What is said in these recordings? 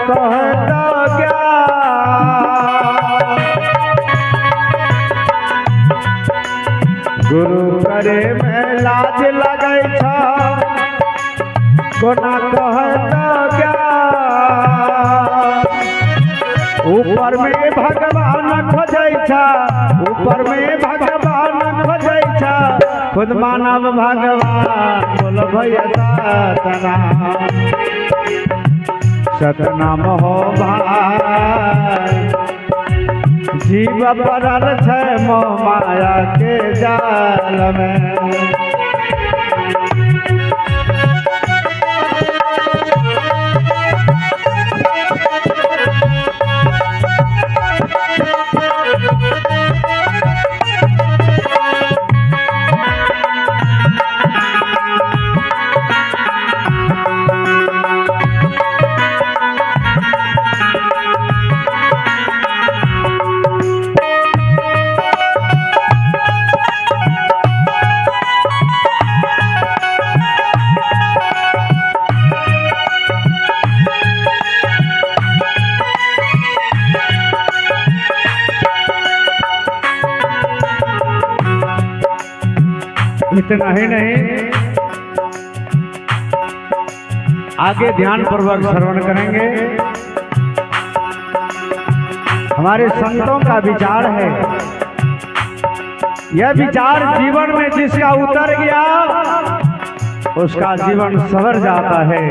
कहता गुरु करे में लाज लगे कोना कहता ऊपर में भगवान खोजै ऊपर में भगवान खोजै खुद मानव भगवान बोल भैया सतनाम हो भाई जीव पड़ल छै मोह माया के जाल में। इतना ही नहीं, आगे ध्यान पूर्वक श्रवण करेंगे। हमारे संतों का विचार है, यह विचार जीवन में जिसका उतर गया उसका जीवन संवर जाता है।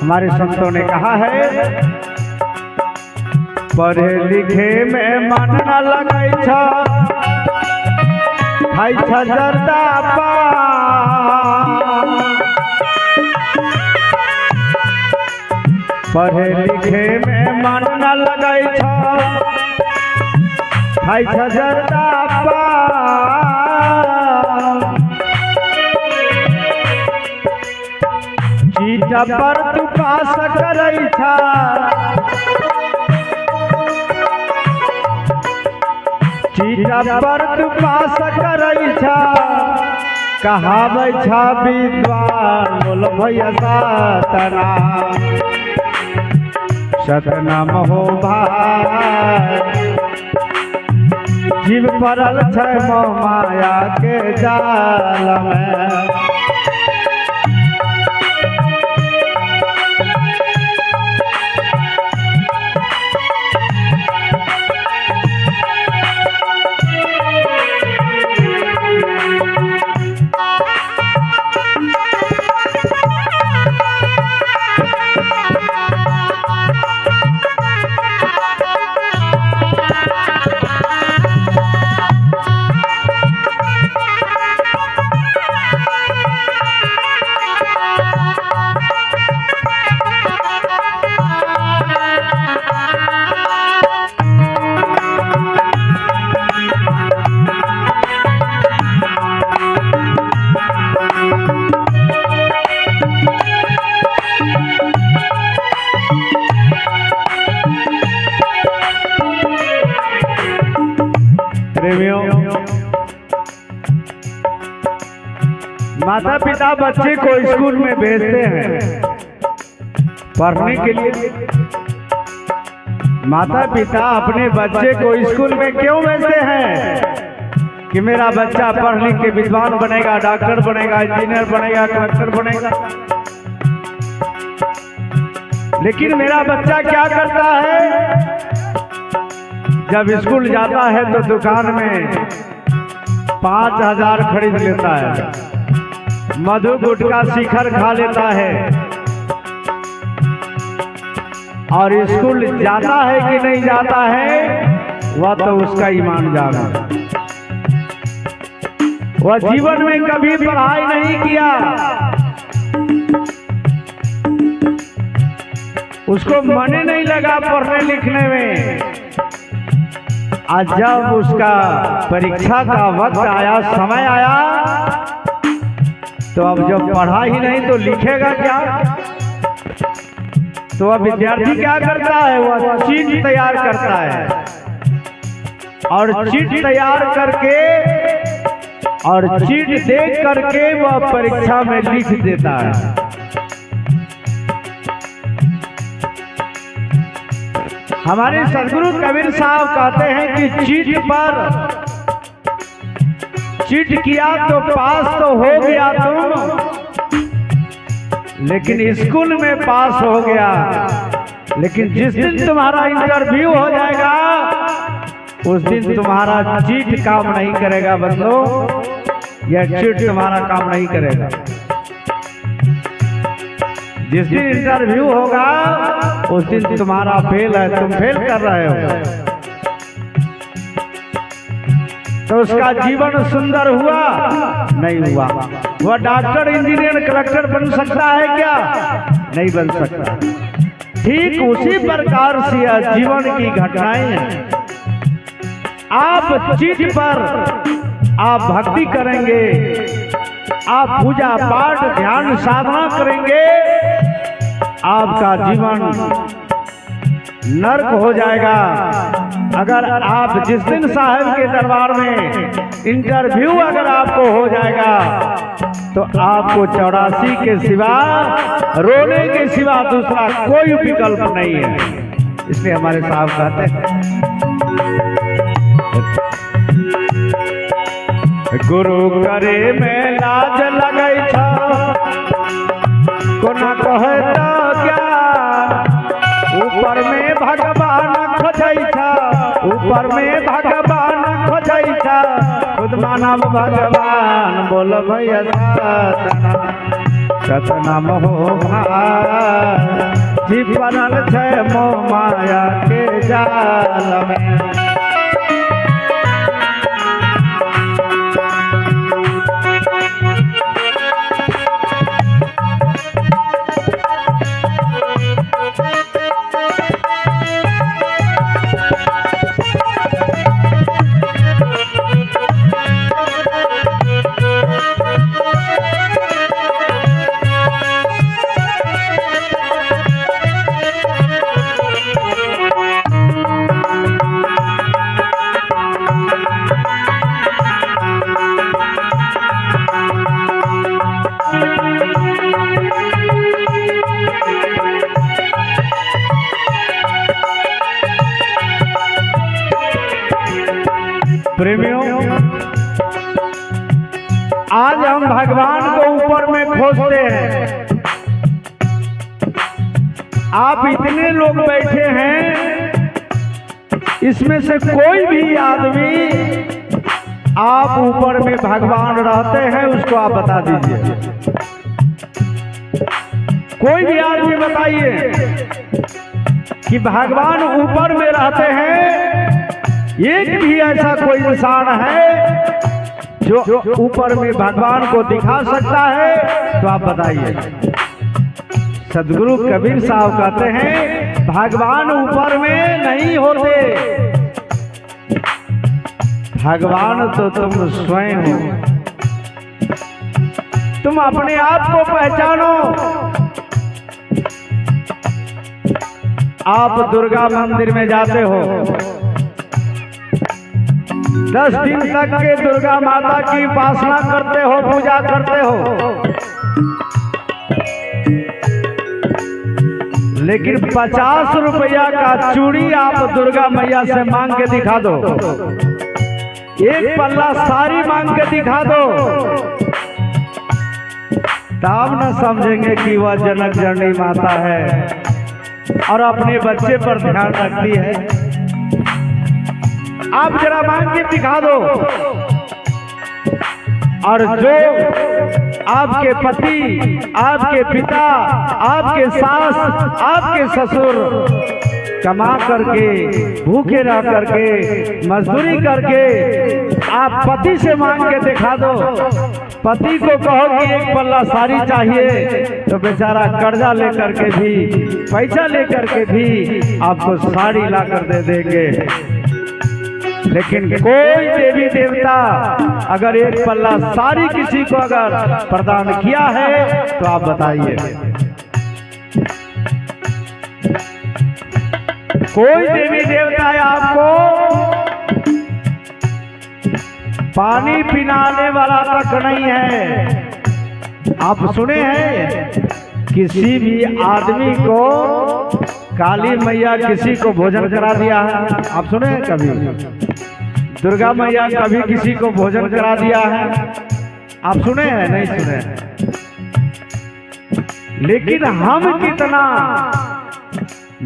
हमारे संतों ने कहा है पढ़े लिखे में मन न लगे खाई जरदा पढ़े लिखे में मन न लगे खाई जरदा चीट पर तू पास करे चीटा पर तू पास करे कहावे विद्वान बोल भैया सतनाम हो भाई जीव पड़ल छै मोह माया के जाल में। माता पिता बच्चे को स्कूल में भेजते हैं पढ़ने के लिए। माता पिता अपने बच्चे को स्कूल में क्यों भेजते हैं कि मेरा बच्चा पढ़ लिख के विद्वान बनेगा, डॉक्टर बनेगा, इंजीनियर बनेगा, कलेक्टर बनेगा। लेकिन मेरा बच्चा क्या करता है, जब स्कूल जाता है तो दुकान में 5,000 खरीद लेता है, मधु गुटखा शिखर खा लेता है, और स्कूल जाता है कि नहीं जाता है वह तो उसका ईमान जाना। वह जीवन में कभी पढ़ाई नहीं किया, उसको मन नहीं लगा पढ़ने लिखने में। आज जब उसका परीक्षा का वक्त आया, समय आया, तो अब जब पढ़ा ही नहीं तो लिखेगा क्या। तो अब विद्यार्थी क्या करता है, वह चीट तैयार करता है, और चीट तैयार करके और चीट देख करके वह परीक्षा में लिख देता है। हमारे सदगुरु कबीर साहब कहते हैं कि चीट किया तो पास तो हो गया तुम, लेकिन स्कूल में पास हो गया, लेकिन जिस दिन तुम्हारा इंटरव्यू हो जाएगा उस दिन तुम्हारा चीट काम नहीं करेगा बंदो, यह चीट तुम्हारा काम नहीं करेगा। जिस दिन इंटरव्यू होगा उस दिन तुम्हारा फेल है, तुम फेल कर रहे हो। तो उसका जीवन सुंदर हुआ नहीं हुआ। वह डॉक्टर, इंजीनियर, कलेक्टर बन सकता है क्या? नहीं बन सकता। ठीक उसी प्रकार से जीवन की घटनाएं हैं। आप चीज पर आप भक्ति करेंगे, आप पूजा पाठ ध्यान साधना करेंगे, आपका जीवन नर्क हो जाएगा। अगर आप जिस दिन साहब के दरबार में इंटरव्यू अगर आपको हो जाएगा तो आपको 84 के सिवा, रोने के सिवा दूसरा कोई विकल्प नहीं है। इसलिए हमारे साहब कहते हैं गुरु करे में लाज लगै छा, कोना कहे तो क्या, ऊपर में भगवान खोजै छा, ऊपर में भगवान खोजै छा, खुद मानव भगवान बोल भैया सतनाम हो जी बनल छै मोह माया के जाल में। प्रेमियों, आज हम भगवान को ऊपर में खोजते हैं। आप इतने लोग बैठे हैं, इसमें से कोई भी आदमी आप ऊपर में भगवान रहते हैं उसको आप बता दीजिए। कोई भी आदमी बताइए कि भगवान ऊपर में रहते हैं। एक भी ऐसा कोई इंसान है जो ऊपर में भगवान को दिखा सकता है तो आप बताइए। सदगुरु कबीर साहब कहते हैं भगवान ऊपर में नहीं होते, भगवान तो तुम स्वयं हो। तुम अपने आप को पहचानो। आप दुर्गा मंदिर में जाते हो, 10 दिन तक के दुर्गा माता की उपासना करते हो, पूजा करते हो, लेकिन 50 रुपया का चूड़ी आप दुर्गा मैया से मांग के दिखा दो, एक पल्ला साड़ी मांग के दिखा दो, तब न समझेंगे कि वह जनक जननी माता है और अपने बच्चे पर ध्यान रखती है। आप जरा मांग के दिखा दो। और जो आपके पति, आपके पिता, आपके सास, आपके ससुर कमा करके, भूखे रह करके, मजदूरी करके आप पति से मांग के दिखा दो। पति को कहो कि एक पल्ला साड़ी चाहिए तो बेचारा कर्जा लेकर के भी, पैसा लेकर के भी आपको साड़ी ला कर दे देंगे। लेकिन कोई देवी देवता अगर एक पल्ला साड़ी किसी को अगर प्रदान किया है तो आप बताइए। कोई देवी देवता आपको पानी पिलाने वाला तक नहीं है। आप सुने हैं किसी भी आदमी को काली मैया किसी को भोजन करा दिया है, आप सुने हैं कभी? दुर्गा मैया कभी किसी को भोजन करा दिया है, आप सुने हैं? नहीं सुने हैं। लेकिन हम कितना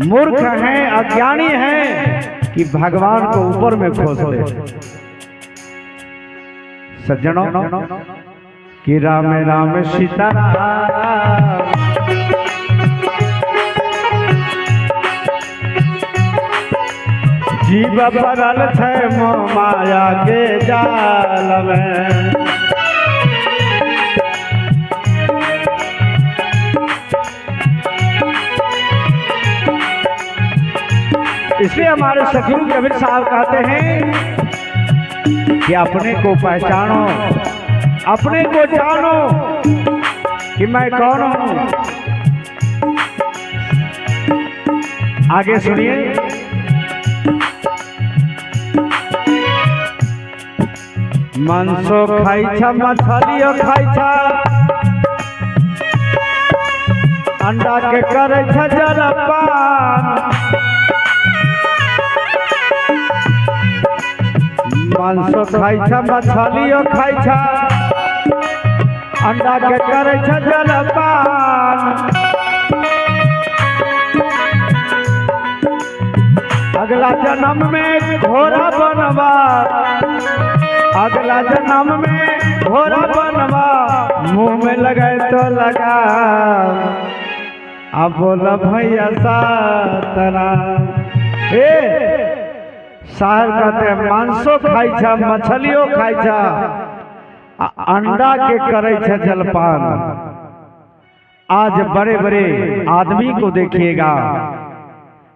मूर्ख हैं, अज्ञानी हैं कि भगवान को ऊपर में खोजते। सज्जनों, कि राम राम सीता राम, जीव पड़ल छै मोह माया के जाल में। इसलिए हमारे सतगुरु कबीर साहब कहते हैं कि अपने को पहचानो, अपने को जानो कि मैं कौन हूं। आगे सुनिए। मांसो खाई छा, मछलियो खाई छा, अंडा के करे छा जलपान। मांसो खाई छा, मछलियो खाई छा, अंडा के करे छा जलपान। अगला जन्म में घोड़ा बनवा, अगला जन्म में घोड़ा बनवा, मुंह में लगाए तो लगा। अब बोला भैया सातरा। साहब कहते हैं मांसो खाई छा, मछलियों खाई छा, अंडा के करे छा जलपान। आज बड़े बड़े आदमी को देखिएगा,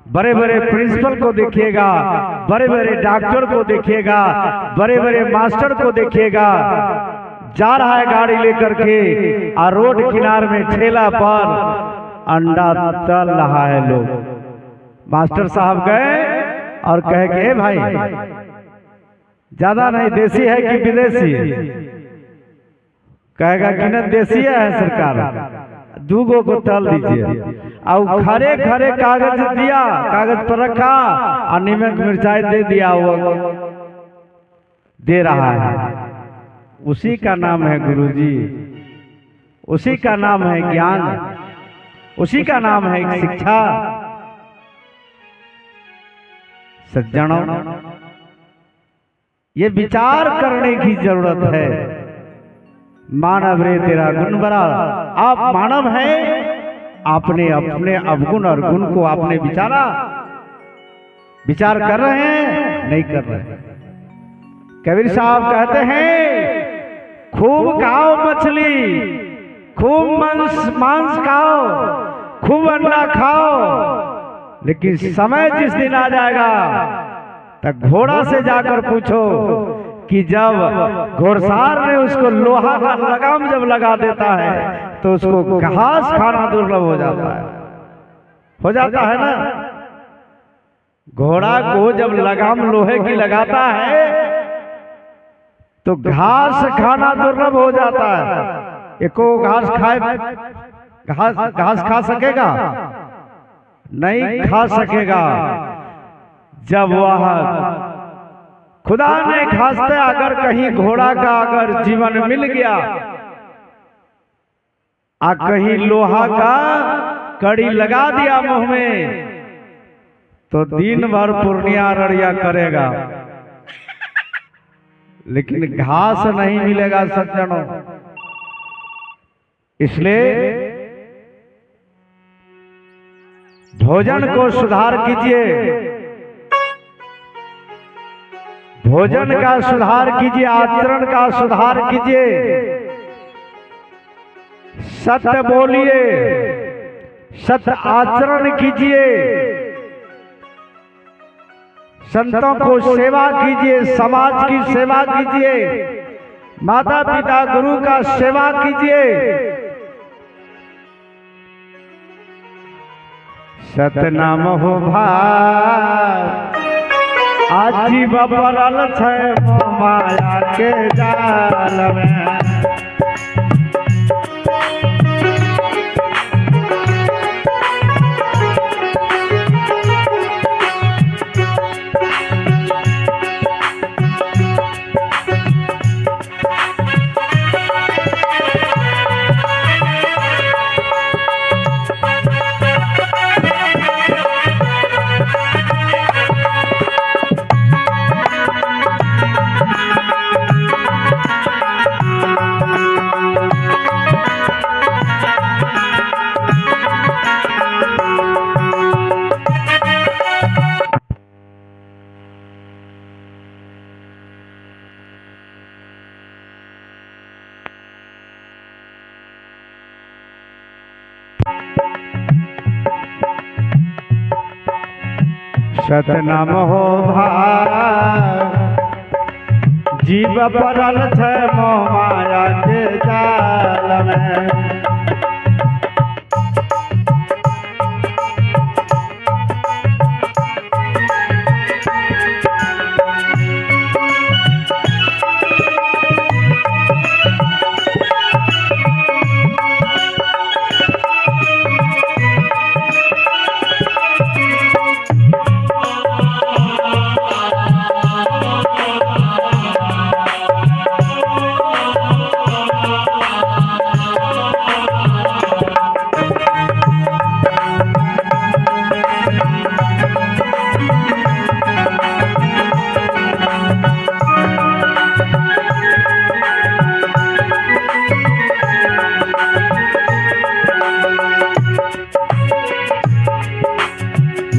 बड़े बड़े प्रिंसिपल को देखिएगा, बड़े बड़े डॉक्टर को देखिएगा, बड़े बड़े मास्टर को देखिएगा, जा रहा है गाड़ी लेकर के और रोड किनारे में ठेला पर अंडा तल रहा है लोग। मास्टर साहब गए और कहे कि भाई ज्यादा नहीं, देसी है कि विदेशी? कहेगा कि न देसी है सरकार, दूगो को तल दीजिए। और खरे खरे कागज दिया, कागज पर रखा और नमक मिर्चाई दे दिया, वो दे रहा है। उसी का नाम है गुरुजी, उसी का नाम है ज्ञान, उसी का नाम है शिक्षा। सज्जनों, ये विचार करने की जरूरत है। मानव रे तेरा गुण बड़ा। आप मानव हैं, आपने अपने अवगुण और गुण को आपने विचार कर रहे हैं? नहीं कर रहे। कबीर साहब कहते हैं खूब खाओ मछली, खूब मांस खाओ, खूब अंडा खाओ, लेकिन समय जिस दिन आ जाएगा तब घोड़ा से जाकर पूछो कि जब घोड़सार ने उसको लोहा का लगाम जब लगा देता है तो उसको घास खाना दुर्लभ हो जाता है ना। घोड़ा को जब लगाम लोहे की लगाता है तो घास खाना दुर्लभ हो जाता है। एको घास खाए, घास खा सकेगा? नहीं खा सकेगा। जब वह खुदा ने खास्ते अगर कहीं घोड़ा का अगर जीवन मिल गया आ कहीं लोहा का कड़ी लगा दिया मुंह में तो दिन भर पूर्णिया रड़िया करेगा, लेकिन घास नहीं मिलेगा सज्जनों। इसलिए भोजन को सुधार कीजिए, भोजन का सुधार कीजिए, आचरण का सुधार कीजिए, सत्य बोलिए, सत्य आचरण कीजिए, संतों को सेवा कीजिए, समाज की सेवा कीजिए, माता पिता गुरु का सेवा कीजिए। सतनाम हो भाई, आजीव पड़ल छै माया के जाल में। सतनाम हो भाई जीव परल छै मोह माया के जाल में।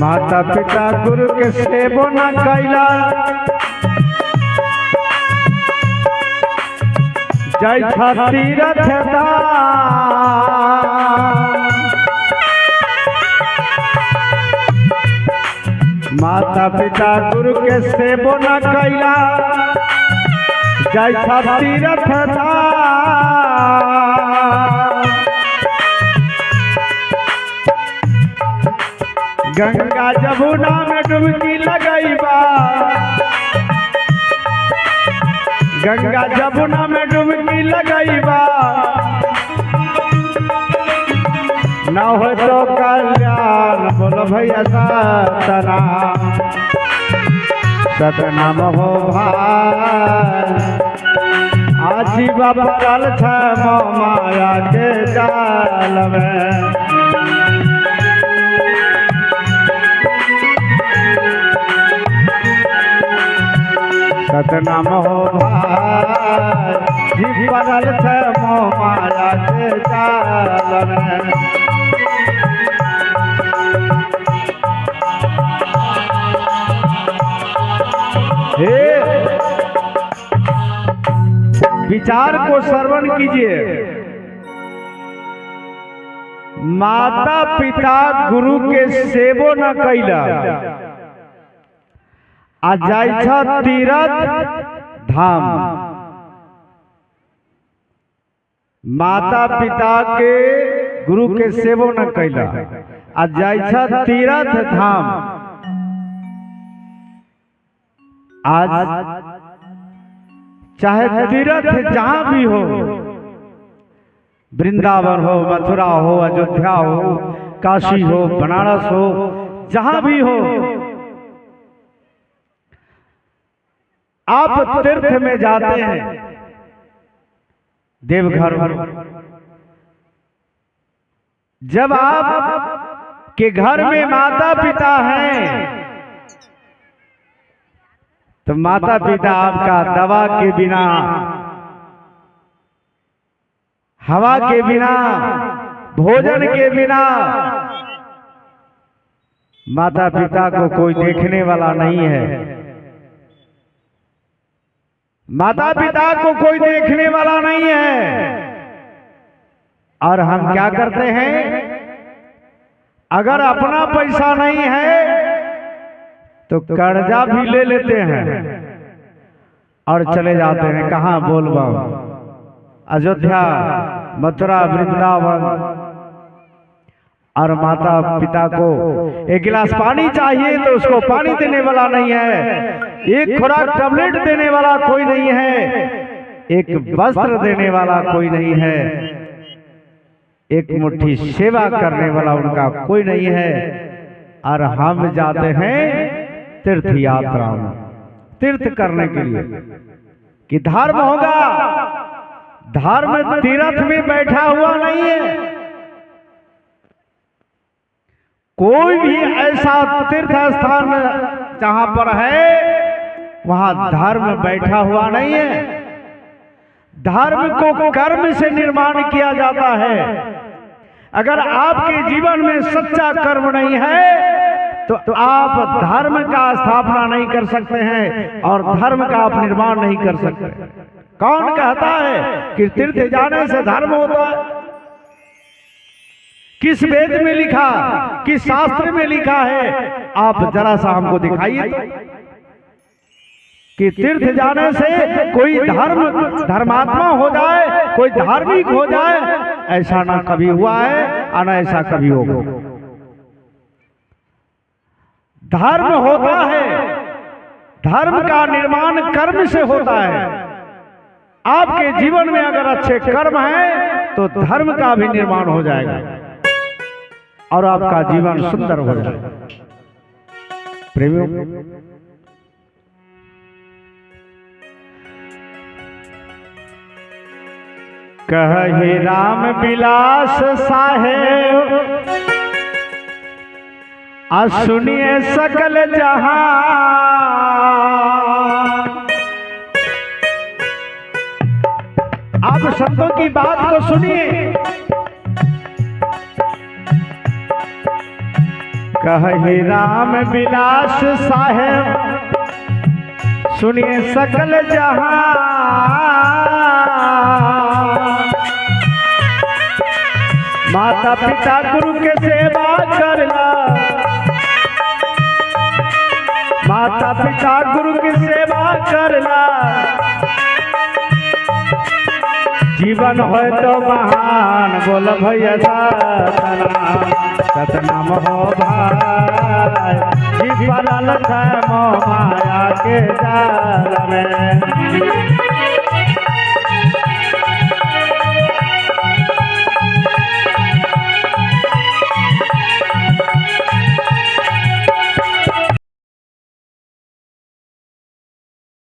माता पिता गुरु के सेवो न कैला जय तीरथ माता पिता गुरु के सेवो न कैला जय तीरथ गंगा जमुना में डुबकी लगैबा गंगा जमुना में डुबकी लगैबा न हो तो कल्याण बोलो भैया सतनाम सतनाम हो भाई आजीव परल छै मोह माया के जाल में। सतनाम हो भाई जीव परल छै मोह माया के जाल में। हे विचार को श्रवण कीजिए। माता पिता गुरु के सेवो न कैला आ जाय तीरथ धाम। माता पिता के गुरु के सेवो न कैला आ जाय तीरथ धाम। आज चाहे तीर्थ जहां भी हो, वृंदावन हो, मथुरा हो, अयोध्या हो, काशी हो, बनारस हो, जहां भी हो, आप तीर्थ में जाते हैं, देवघर जब आप के घर में माता पिता हैं तो माता पिता आपका दवा के बिना, हवा के बिना, भोजन के बिना, माता पिता को कोई देखने वाला नहीं है। माता पिता को कोई देखने वाला नहीं है। और हम क्या करते हैं, अगर अपना पैसा नहीं है तो कर्जा भी ले लेते हैं और चले जाते हैं कहाँ, बोलबा, अयोध्या, मथुरा, वृंदावन। और माता पिता को एक गिलास पानी चाहिए तो उसको पानी देने वाला नहीं है, एक खुराक टैबलेट देने वाला कोई नहीं है, एक वस्त्र देने वाला कोई नहीं है, एक मुट्ठी सेवा करने वाला उनका कोई नहीं है। और हम जाते हैं तीर्थ यात्रा में, तीर्थ करने के लिए कि धर्म होगा। धर्म तीर्थ में बैठा हुआ नहीं है। कोई भी ऐसा तीर्थ स्थान जहां पर है वहां धर्म बैठा हुआ नहीं है। धर्म को कर्म से निर्माण किया जाता है। अगर आपके जीवन में सच्चा कर्म नहीं है तो आप धर्म का स्थापना नहीं कर सकते हैं और धर्म का आप निर्माण नहीं कर सकते। कौन कहता है कि तीर्थ जाने से धर्म होता है? किस वेद में लिखा, किस शास्त्र में लिखा है, आप जरा सा हमको दिखाइए तो। कि तीर्थ जाने से कोई धर्मात्मा हो जाए, कोई धार्मिक हो जाए, ऐसा ना कभी हुआ है और ना ऐसा कभी होगा। धर्म होता है, धर्म का निर्माण कर्म से होता है। आपके जीवन में अगर अच्छे कर्म हैं तो धर्म का भी निर्माण हो जाएगा और आपका जीवन सुंदर हो जाएगा। प्रेमियों, कहे राम विलास साहेब आ सुनिए सकल जहां, आप संतों की बात को सुनिए। कहे राम विलास साहेब सुनिए सकल जहां, माता पिता गुरु के सेवा करना, माता पिता गुरु की सेवा करना, जीवन हो तो महान। बोल भैया सतनाम हो भाई, जी पड़ल है मोह माया के जाल में।